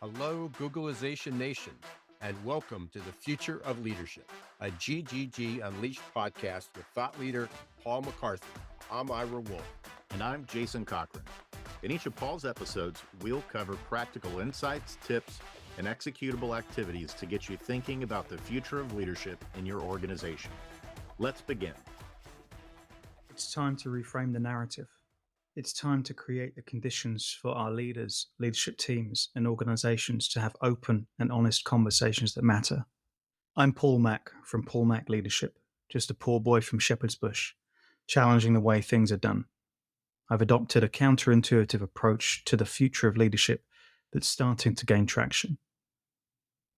Hello, Googleization Nation, and welcome to the Future of Leadership, a GGG Unleashed podcast with thought leader Paul McCarthy. I'm Ira Wolf. And I'm Jason Cochran. In each of Paul's episodes, we'll cover practical insights, tips, and executable activities to get you thinking about the future of leadership in your organization. Let's begin. It's time to reframe the narrative. It's time to create the conditions for our leaders, leadership teams, and organizations to have open and honest conversations that matter. I'm Paul Mack from Paul Mack Leadership, just a poor boy from Shepherd's Bush, challenging the way things are done. I've adopted a counterintuitive approach to the future of leadership that's starting to gain traction.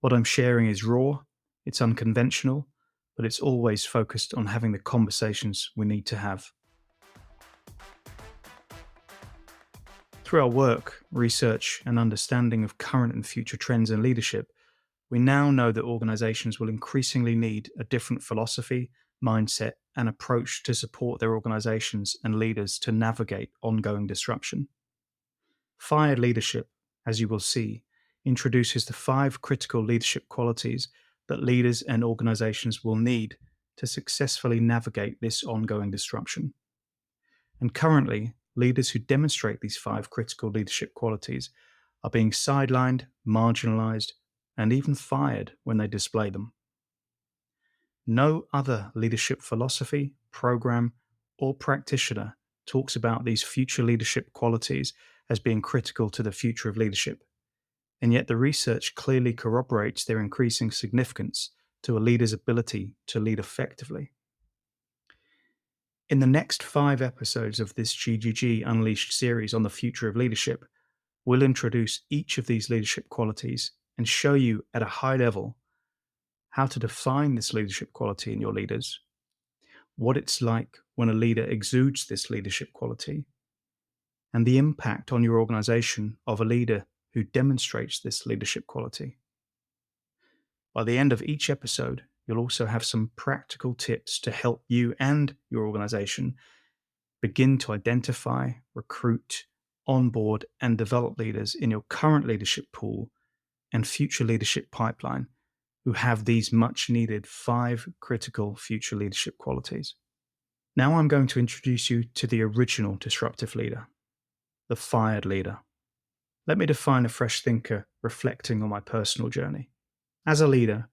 What I'm sharing is raw, it's unconventional, but it's always focused on having the conversations we need to have. Through our work, research, and understanding of current and future trends in leadership, we now know that organizations will increasingly need a different philosophy, mindset, and approach to support their organizations and leaders to navigate ongoing disruption. Fired leadership, as you will see, introduces the 5 critical leadership qualities that leaders and organizations will need to successfully navigate this ongoing disruption. And currently, leaders who demonstrate these 5 critical leadership qualities are being sidelined, marginalized, and even fired when they display them. No other leadership philosophy, program, or practitioner talks about these future leadership qualities as being critical to the future of leadership. And yet the research clearly corroborates their increasing significance to a leader's ability to lead effectively. In the next 5 episodes of this GGG Unleashed series on the future of leadership, we'll introduce each of these leadership qualities and show you at a high level how to define this leadership quality in your leaders, what it's like when a leader exudes this leadership quality, and the impact on your organization of a leader who demonstrates this leadership quality. By the end of each episode, you'll also have some practical tips to help you and your organization begin to identify, recruit, onboard, and develop leaders in your current leadership pool and future leadership pipeline who have these much needed 5 critical future leadership qualities. Now I'm going to introduce you to the original disruptive leader, the fired leader. Let me define a fresh thinker reflecting on my personal journey. As a leader,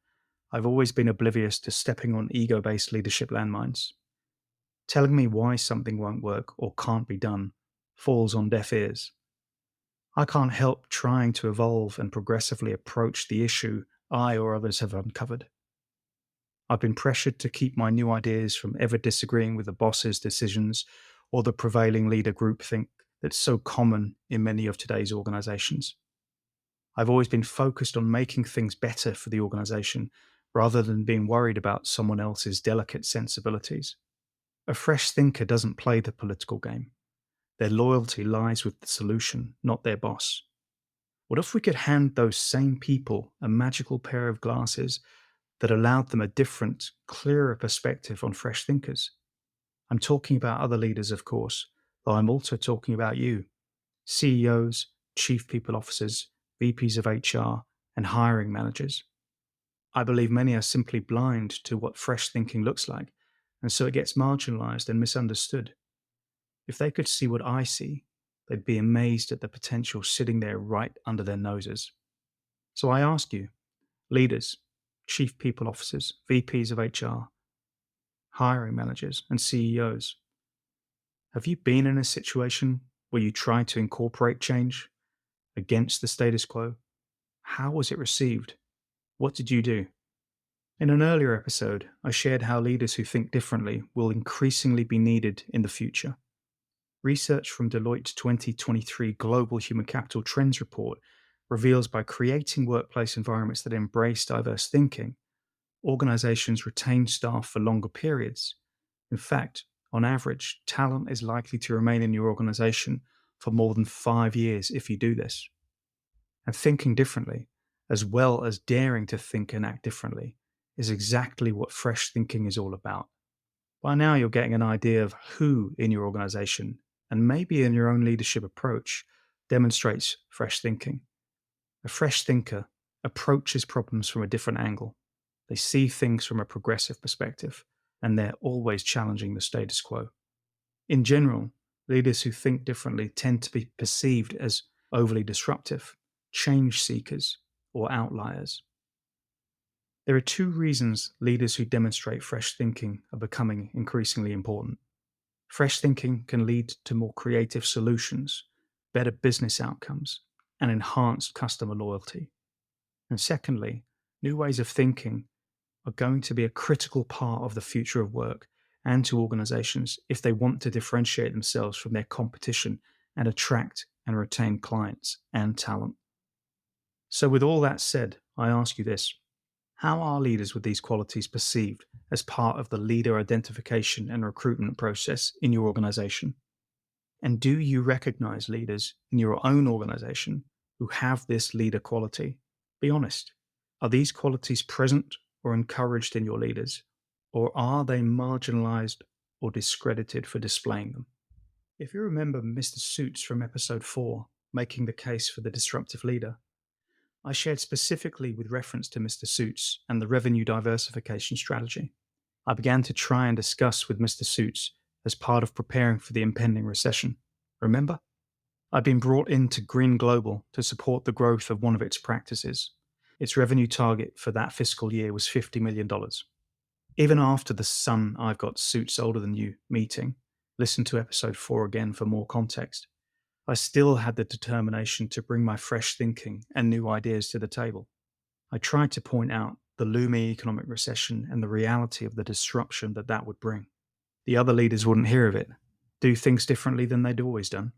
I've always been oblivious to stepping on ego-based leadership landmines. Telling me why something won't work or can't be done falls on deaf ears. I can't help trying to evolve and progressively approach the issue I or others have uncovered. I've been pressured to keep my new ideas from ever disagreeing with the boss's decisions or the prevailing leader groupthink that's so common in many of today's organizations. I've always been focused on making things better for the organization rather than being worried about someone else's delicate sensibilities. A fresh thinker doesn't play the political game. Their loyalty lies with the solution, not their boss. What if we could hand those same people a magical pair of glasses that allowed them a different, clearer perspective on fresh thinkers? I'm talking about other leaders, of course, though I'm also talking about you, CEOs, chief people officers, VPs of HR, and hiring managers. I believe many are simply blind to what fresh thinking looks like, and so it gets marginalized and misunderstood. If they could see what I see, they'd be amazed at the potential sitting there right under their noses. So I ask you, leaders, chief people officers, VPs of HR, hiring managers, and CEOs, have you been in a situation where you tried to incorporate change against the status quo? How was it received? What did you do? In an earlier episode, I shared how leaders who think differently will increasingly be needed in the future. Research from Deloitte's 2023 Global Human Capital Trends Report reveals by creating workplace environments that embrace diverse thinking, organizations retain staff for longer periods. In fact, on average, talent is likely to remain in your organization for more than 5 years if you do this. And thinking differently, as well as daring to think and act differently, is exactly what fresh thinking is all about. By now, you're getting an idea of who in your organization, and maybe in your own leadership approach, demonstrates fresh thinking. A fresh thinker approaches problems from a different angle. They see things from a progressive perspective, and they're always challenging the status quo. In general, leaders who think differently tend to be perceived as overly disruptive, change seekers, or outliers. There are two reasons leaders who demonstrate fresh thinking are becoming increasingly important. Fresh thinking can lead to more creative solutions, better business outcomes, and enhanced customer loyalty. And secondly, new ways of thinking are going to be a critical part of the future of work and to organizations if they want to differentiate themselves from their competition and attract and retain clients and talent. So, with all that said, I ask you this: how are leaders with these qualities perceived as part of the leader identification and recruitment process in your organization? And do you recognize leaders in your own organization who have this leader quality? Be honest. Are these qualities present or encouraged in your leaders, or are they marginalized or discredited for displaying them? If you remember Mr. Suits from episode 4, making the case for the disruptive leader, I shared specifically with reference to Mr. Suits and the revenue diversification strategy. I began to try and discuss with Mr. Suits as part of preparing for the impending recession. Remember? I'd been brought into Green Global to support the growth of one of its practices. Its revenue target for that fiscal year was $50 million. Even after the Son I've Got Suits Older Than You meeting, listen to episode 4 again for more context, I still had the determination to bring my fresh thinking and new ideas to the table. I tried to point out the looming economic recession and the reality of the disruption that that would bring. The other leaders wouldn't hear of it, do things differently than they'd always done.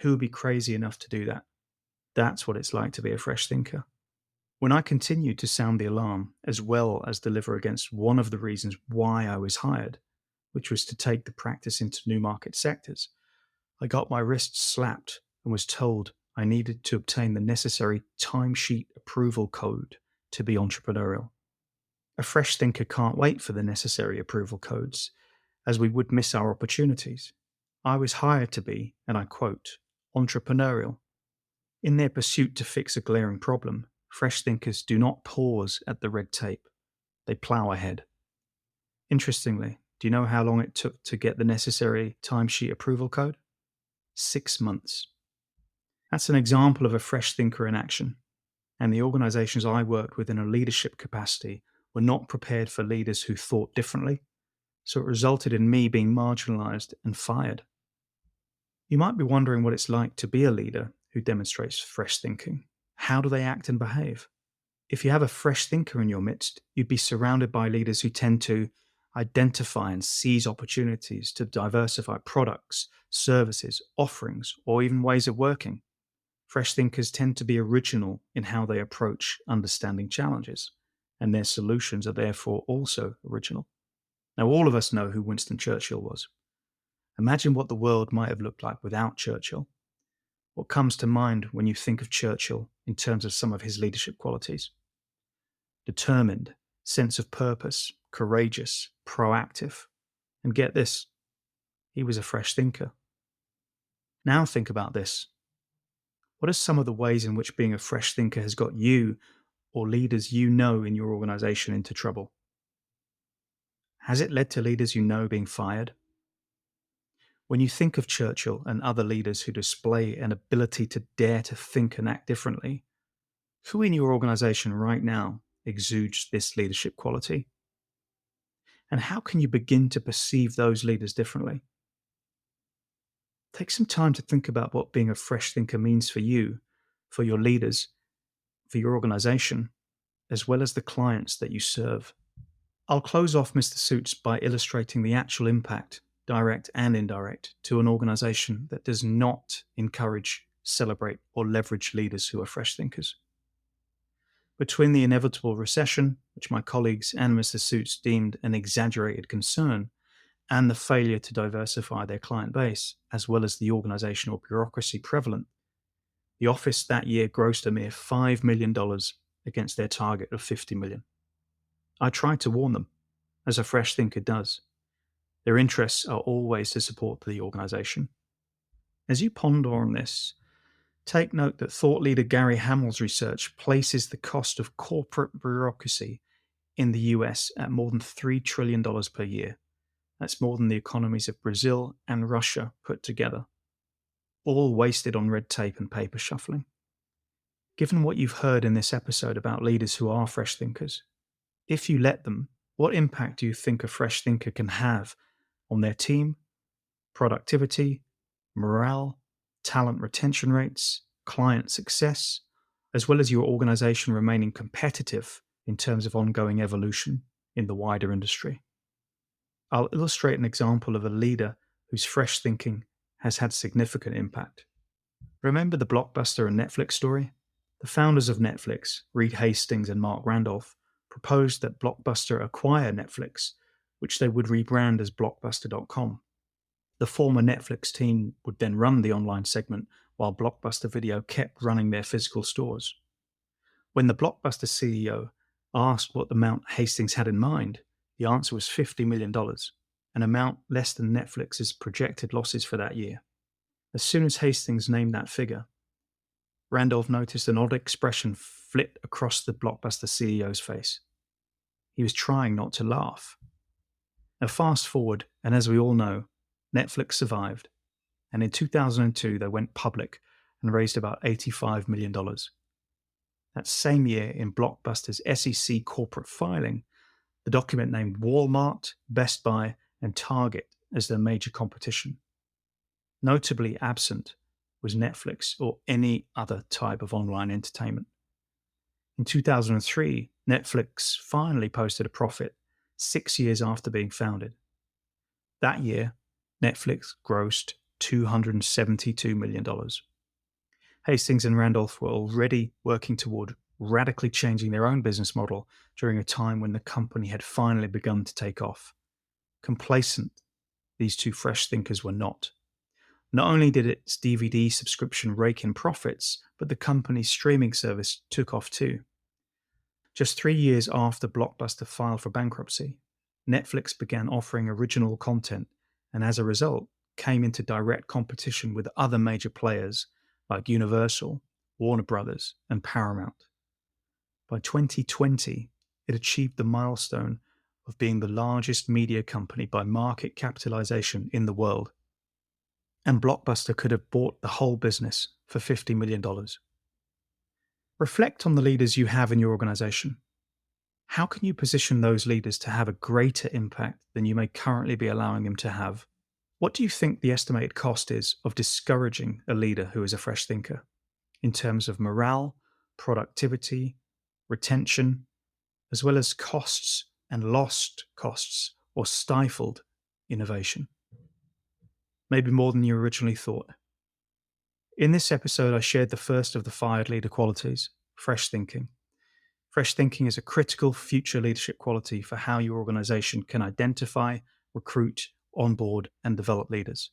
Who would be crazy enough to do that? That's what it's like to be a fresh thinker. When I continued to sound the alarm, as well as deliver against one of the reasons why I was hired, which was to take the practice into new market sectors, I got my wrists slapped and was told I needed to obtain the necessary timesheet approval code to be entrepreneurial. A fresh thinker can't wait for the necessary approval codes, as we would miss our opportunities. I was hired to be, and I quote, entrepreneurial. In their pursuit to fix a glaring problem, fresh thinkers do not pause at the red tape. They plow ahead. Interestingly, do you know how long it took to get the necessary timesheet approval code? 6 months. That's an example of a fresh thinker in action. And the organizations I worked with in a leadership capacity were not prepared for leaders who thought differently, so it resulted in me being marginalized and fired. You might be wondering what it's like to be a leader who demonstrates fresh thinking. How do they act and behave? If you have a fresh thinker in your midst, you'd be surrounded by leaders who tend to identify and seize opportunities to diversify products, services, offerings, or even ways of working. Fresh thinkers tend to be original in how they approach understanding challenges, and their solutions are therefore also original. Now, all of us know who Winston Churchill was. Imagine what the world might have looked like without Churchill. What comes to mind when you think of Churchill in terms of some of his leadership qualities? Determined, sense of purpose, courageous, proactive. And get this, he was a fresh thinker. Now think about this. What are some of the ways in which being a fresh thinker has got you or leaders you know in your organization into trouble? Has it led to leaders you know being fired? When you think of Churchill and other leaders who display an ability to dare to think and act differently, who in your organization right now exudes this leadership quality? And how can you begin to perceive those leaders differently? Take some time to think about what being a fresh thinker means for you, for your leaders, for your organization, as well as the clients that you serve. I'll close off Mr. Suits by illustrating the actual impact, direct and indirect, to an organization that does not encourage, celebrate, or leverage leaders who are fresh thinkers. Between the inevitable recession, which my colleagues and Mr. Suits deemed an exaggerated concern, and the failure to diversify their client base, as well as the organizational bureaucracy prevalent, the office that year grossed a mere $5 million against their target of $50 million. I tried to warn them, as a fresh thinker does. Their interests are always to support the organization. As you ponder on this, Take note that thought leader Gary Hamel's research places the cost of corporate bureaucracy in the US at more than $3 trillion per year. That's more than the economies of Brazil and Russia put together, all wasted on red tape and paper shuffling. Given what you've heard in this episode about leaders who are fresh thinkers, if you let them, what impact do you think a fresh thinker can have on their team, productivity, morale, talent retention rates, client success, as well as your organization remaining competitive in terms of ongoing evolution in the wider industry? I'll illustrate an example of a leader whose fresh thinking has had significant impact. Remember the Blockbuster and Netflix story? The founders of Netflix, Reed Hastings and Mark Randolph, proposed that Blockbuster acquire Netflix, which they would rebrand as Blockbuster.com. The former Netflix team would then run the online segment while Blockbuster Video kept running their physical stores. When the Blockbuster CEO asked what amount Hastings had in mind, the answer was $50 million, an amount less than Netflix's projected losses for that year. As soon as Hastings named that figure, Randolph noticed an odd expression flit across the Blockbuster CEO's face. He was trying not to laugh. Now fast forward, and as we all know, Netflix survived, and in 2002 they went public and raised about $85 million. That same year, in Blockbuster's SEC corporate filing, the document named Walmart, Best Buy, and Target as their major competition. Notably absent was Netflix or any other type of online entertainment. In 2003, Netflix finally posted a profit 6 years after being founded. That year, Netflix grossed $272 million. Hastings and Randolph were already working toward radically changing their own business model during a time when the company had finally begun to take off. Complacent, these two fresh thinkers were not. Not only did its DVD subscription rake in profits, but the company's streaming service took off too. Just 3 years after Blockbuster filed for bankruptcy, Netflix began offering original content and as a result came into direct competition with other major players like Universal, Warner Brothers, and Paramount. By 2020, it achieved the milestone of being the largest media company by market capitalization in the world. And Blockbuster could have bought the whole business for $50 million. Reflect on the leaders you have in your organization. How can you position those leaders to have a greater impact than you may currently be allowing them to have? What do you think the estimated cost is of discouraging a leader who is a fresh thinker in terms of morale, productivity, retention, as well as costs and lost costs or stifled innovation? Maybe more than you originally thought. In this episode, I shared the first of the fired leader qualities, fresh thinking. Fresh thinking is a critical future leadership quality for how your organization can identify, recruit, onboard, and develop leaders.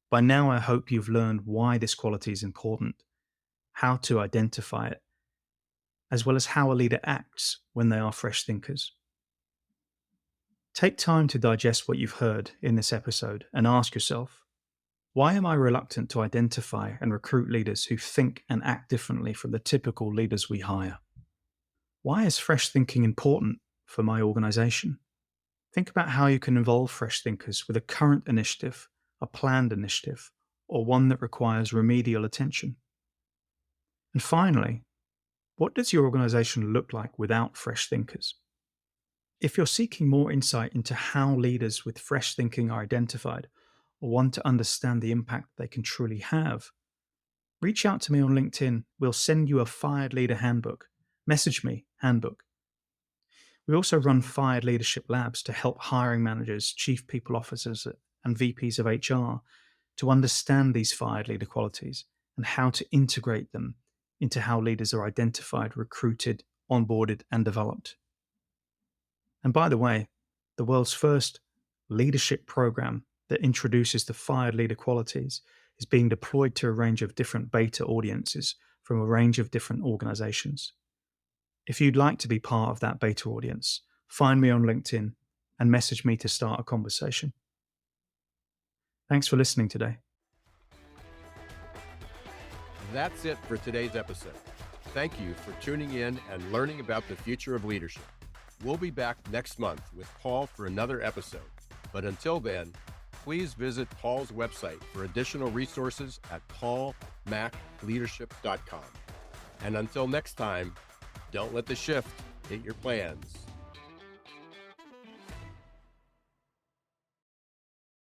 By now, I hope you've learned why this quality is important, how to identify it, as well as how a leader acts when they are fresh thinkers. Take time to digest what you've heard in this episode and ask yourself, why am I reluctant to identify and recruit leaders who think and act differently from the typical leaders we hire? Why is fresh thinking important for my organization? Think about how you can involve fresh thinkers with a current initiative, a planned initiative, or one that requires remedial attention. And finally, what does your organization look like without fresh thinkers? If you're seeking more insight into how leaders with fresh thinking are identified or want to understand the impact they can truly have, reach out to me on LinkedIn. We'll send you a Fired Leader Handbook. Message me, handbook. We also run Fired Leadership Labs to help hiring managers, chief people officers, and VPs of HR to understand these fired leader qualities and how to integrate them into how leaders are identified, recruited, onboarded, and developed. And by the way, the world's first leadership program that introduces the fired leader qualities is being deployed to a range of different beta audiences from a range of different organizations. If you'd like to be part of that beta audience, find me on LinkedIn and message me to start a conversation. Thanks for listening today. That's it for today's episode. Thank you for tuning in and learning about the future of leadership. We'll be back next month with Paul for another episode. But until then, please visit Paul's website for additional resources at paulmacleadership.com. And until next time, don't let the shift hit your plans.